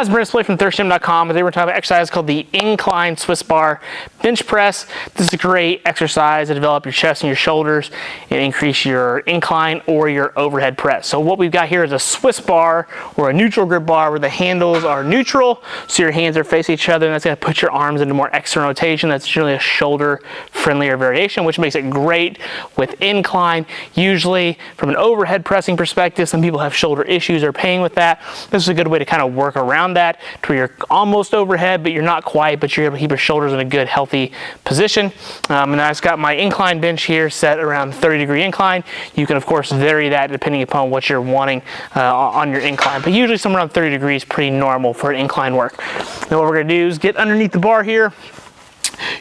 Guys, Brent Splay from thirstgym.com. Today we're talking about exercise called the Incline Swiss Bar Bench Press. This is a great exercise to develop your chest and your shoulders and increase your incline or your overhead press. So what we've got here is a Swiss bar or a neutral grip bar where the handles are neutral, so your hands are facing each other, and that's going to put your arms into more external rotation. That's generally a shoulder friendlier variation, which makes it great with incline. Usually from an overhead pressing perspective, some people have shoulder issues or pain with that. This is a good way to kind of work around that to where you're almost overhead, but you're not quite, but you're able to keep your shoulders in a good, healthy position. And I've got my incline bench here set around 30-degree incline. You can, of course, vary that depending upon what you're wanting on your incline, but usually somewhere around 30 degrees is pretty normal for an incline work. Now what we're going to do is get underneath the bar here.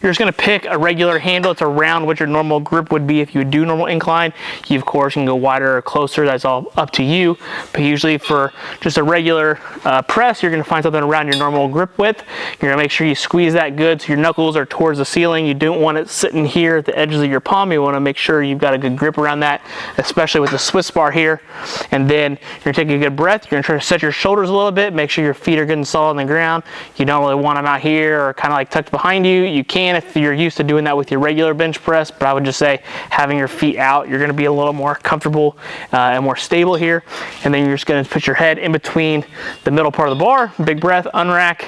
You're just going to pick a regular handle. It's around what your normal grip would be if you would do normal incline. You, of course, can go wider or closer. That's all up to you. But usually for just a regular press, you're going to find something around your normal grip width. You're going to make sure you squeeze that good so your knuckles are towards the ceiling. You don't want it sitting here at the edges of your palm. You want to make sure you've got a good grip around that, especially with the Swiss bar here. And then you're going to take a good breath. You're going to try to set your shoulders a little bit. Make sure your feet are good and solid on the ground. You don't really want them out here or kind of like tucked behind you. You can if you're used to doing that with your regular bench press, but I would just say having your feet out, you're going to be a little more comfortable and more stable here. And then you're just going to put your head in between the middle part of the bar, big breath, unrack,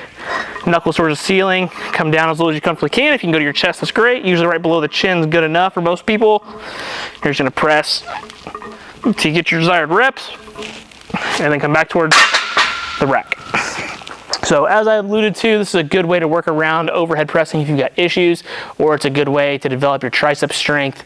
knuckles towards the ceiling, come down as low as you comfortably can. If you can go to your chest, that's great. Usually right below the chin is good enough for most people. You're just going to press until you get your desired reps and then come back towards the rack. So as I alluded to, this is a good way to work around overhead pressing if you've got issues, or it's a good way to develop your tricep strength,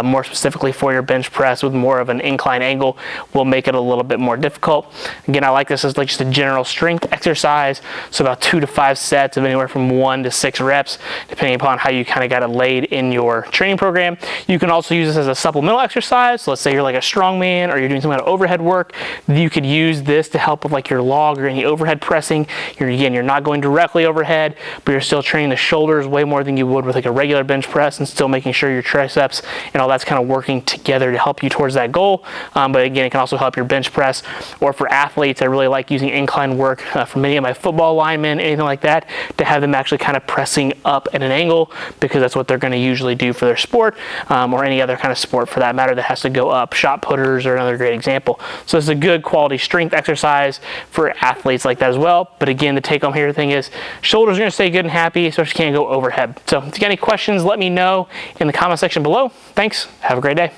more specifically for your bench press with more of an incline angle will make it a little bit more difficult. Again, I like this as like just a general strength exercise, so about 2 to 5 sets of anywhere from 1 to 6 reps, depending upon how you kind of got it laid in your training program. You can also use this as a supplemental exercise. So let's say you're like a strongman or you're doing some kind of overhead work. You could use this to help with like your log or any overhead pressing. Again, you're not going directly overhead, but you're still training the shoulders way more than you would with like a regular bench press, and still making sure your triceps and all that's kind of working together to help you towards that goal. But again, it can also help your bench press. Or for athletes, I really like using incline work for many of my football linemen, anything like that, to have them actually kind of pressing up at an angle, because that's what they're going to usually do for their sport, or any other kind of sport for that matter that has to go up. Shot putters are another great example. So it's a good quality strength exercise for athletes like that as well. But again, the take home here thing is shoulders are going to stay good and happy, so you can't go overhead. So if you got any questions, let me know in the comment section below. Thanks. Have a great day.